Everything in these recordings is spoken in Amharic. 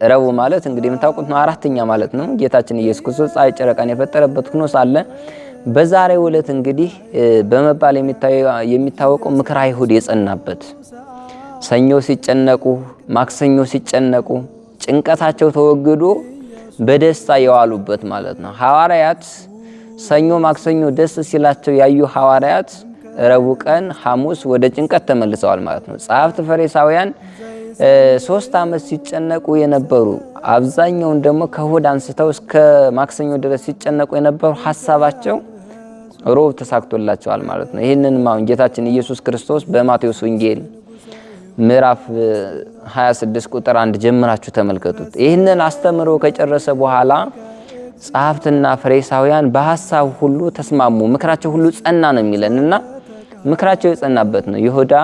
ረቡዕ ማለት እንግዲህ የምታውቁት ነው አራተኛ ማለት ነው። ጌታችን ኢየሱስ ክርስቶስ ፀሐይ ጨረቃን የፈጠረበት ሆኖ ሳለ በዛሬው ዕለት እንግዲህ በመባል የሚታወቀው ምክረ አይሁድ የጸናበት ሰኞ ሲጨነቁ ማክሰኞ ሲጨነቁ ጭንቀታቸው ተወግዶ በደስታ የዋሉበት ማለት ነው። ሐዋርያት ሰኞ ማክሰኞ ደስ ሲላቸው ያዩ ሐዋርያት ረቡዕ ቀን ሐሙስ ወደ ጭንቀት ተመልሰዋል ማለት ነው። ጸሐፍት ፈሪሳውያን 3 ዓመት ሲጨነቁ የነበሩ አብዛኛውን ደግሞ ከእሑድ አንስተው እስከ ማክሰኞ ድረስ ሲጨነቁ የነበሩ ሐሳባቸው ሮብ ተሳክቶላቸዋል ማለት ነው። ይህንን ጌታችን ኢየሱስ ክርስቶስ በማቴዎስ ወንጌል ምዕራፍ 26 ቁጥር 1 ጀምራችሁ ተመልከቱት። ይህንን አስተምሮ ከጨረሰ በኋላ ጸሐፍትና ፈሪሳውያን በሐሳብ ሁሉ ተስማሙ፣ ምክራቸው ሁሉ ጸና ነው የሚለንና ምክራቸው የጸናበት ነው። ይሁዳ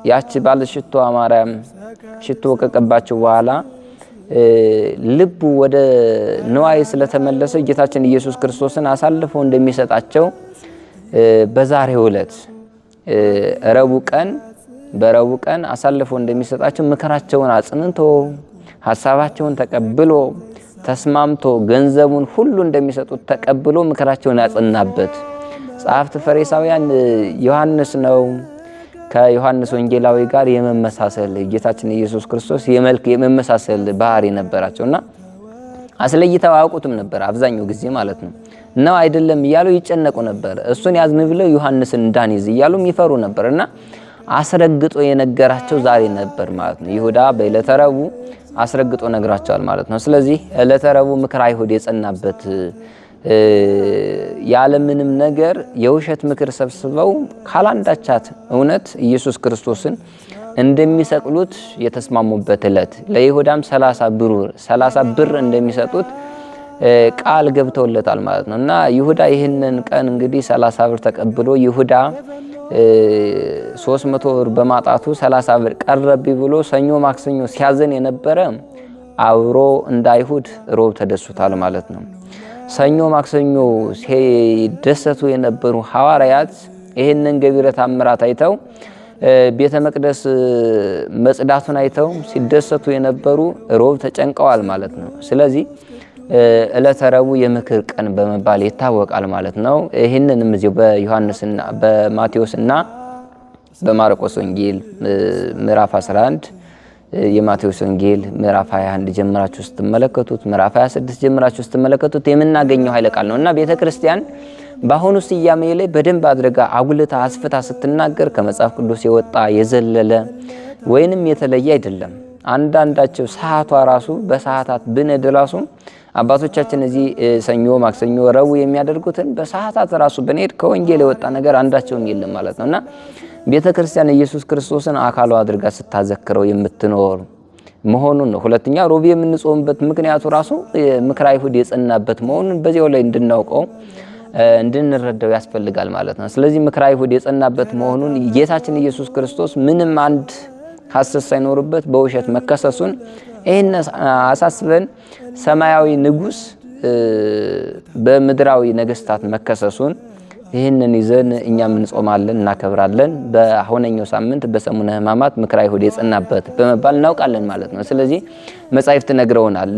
ያቺ ባለ ሽቶ ማርያም ሽቶ ከቀባቸው በኋላ ልቡ ወደ ንዋይ ስለተመለሰ ጌታችን ኢየሱስ ክርስቶስን አሳልፎ እንደሚሰጣቸው በዛሬው ዕለት በረቡዕ ቀን አሳልፎ እንደሚሰጣቸው ምክራቸውን አጽንቶ ሐሳባቸውን ተቀብሎ ተስማምቶ ገንዘቡን ሁሉ እንደሚሰጡት ተቀብሎ ምክራቸውን ያጸናበት ጸሐፍት ፈሪሳውያን ዮሐንስ ነው ከዮሐንስ ወንጌላዊ ጋር የመመሳሰል ጌታችን ኢየሱስ ክርስቶስ የመመሳሰል ባህሪ ነበራቸውና አስለይተው አያውቁትም ነበር አብዛኛው ጊዜ ማለት ነው። ነው አይደለም እያሉ ይጨነቁ ነበር። እሱን ያዝን ብለው ዮሐንስን እንዳንይዝ እያሉ ይፈሩ ነበርና አስረግጦ የነገራቸው ዛሬ ነበር ማለት ነው። ይሁዳ በዕለተ ረቡዕ አስረግጦ ነግራቸዋል ማለት ነው። ስለዚህ ዕለተ ረቡዕ ምክረ አይሁድ የጸናበት ያለምንም ነገር የውሸት ምክር ሰብስበው ካላንዳቻት እውነት ኢየሱስ ክርስቶስን እንደሚሰቅሉት የተስማሙበት ዕለት ለይሁዳም 30 ብር እንደሚሰጡት ቃል ገብተውለታል ማለት ነው። እና ይሁዳ ይህንን ቀን እንግዲህ 30 ብር ተቀብሎ ይሁዳ 300 ብር በማጣቱ 30 ብር ቀረብ ብሎ ሰኞ ማክሰኞ ሲያዘን የነበረ አብሮ እንደ አይሁድ ሮብ ተደሱታል ማለት ነው። ሰኞ ማክሰኞ ሲደሰቱ የነበሩ ሐዋርያት ይህንን ገቢረ ተአምራት አይተው ቤተ መቅደስ መጽዳቱን አይተው ሲደሰቱ የነበሩ ሮብ ተጨንቀዋል ማለት ነው። ስለዚህ ዕለተ ረቡዕ የምክር ቀን በመባል ይታወቃል ማለት ነው። ይህንንም እዚሁ በዮሐንስና በማቴዎስና በማርቆስ ወንጌል ምዕራፍ 11 የማቴዎስ ወንጌል ምዕራፍ 21 ጀምራችሁ ስትመለከቱት ምዕራፍ 26 ጀምራችሁ ስትመለከቱት የምናገኘው ኃይለ ቃል ነውና ቤተክርስቲያን በአሁኑ ስያሜ ላይ በደንብ አድርጋ አጉልታ አስፍታ ስትናገር ከመጽሐፍ ቅዱስ የወጣ የዘለለ ወይንም የተለየ አይደለም። አንዳንዳቸው ሰዓቷ ራሱ በሰዓታት ብነድ ራሱ አባቶቻችን እዚህ ሰኞ ማክሰኞ ረቡዕ የሚያደርጉትን በሰዓታት ራሱ ብንሄድ ከወንጌል የወጣ ነገር አንዳቸውም የለም ማለት ነውና ቤተክርስቲያን ኢየሱስ ክርስቶስን አካሉ አድርጋ ስታዘክረው የምትኖር መሆኑን ነው። ሁለተኛ ሮብ የምንጾምበት ምክንያቱ ራሱ ምክረ አይሁድ የጸናበት መሆኑን በዚያው ላይ እንድናውቀው እንድንረዳው ያስፈልጋል ማለት ነው። ስለዚህ ምክረ አይሁድ የጸናበት መሆኑን ጌታችን ኢየሱስ ክርስቶስ ምንም አንድ ሐሰት ሳይኖርበት በውሸት መከሰሱን ይህን አሳስበን ሰማያዊ ንጉሥ በምድራዊ ነገስታት መከሰሱን ይህንን ይዘን እኛም እንጾማለን እናከብራለን። በአሁነኛው ሳምንት በሰሙነ ሕማማት ምክረ አይሁድ የጸናበት በመባል እናውቃለን ማለት ነው። ስለዚህ መጻሕፍት ነግረውናል።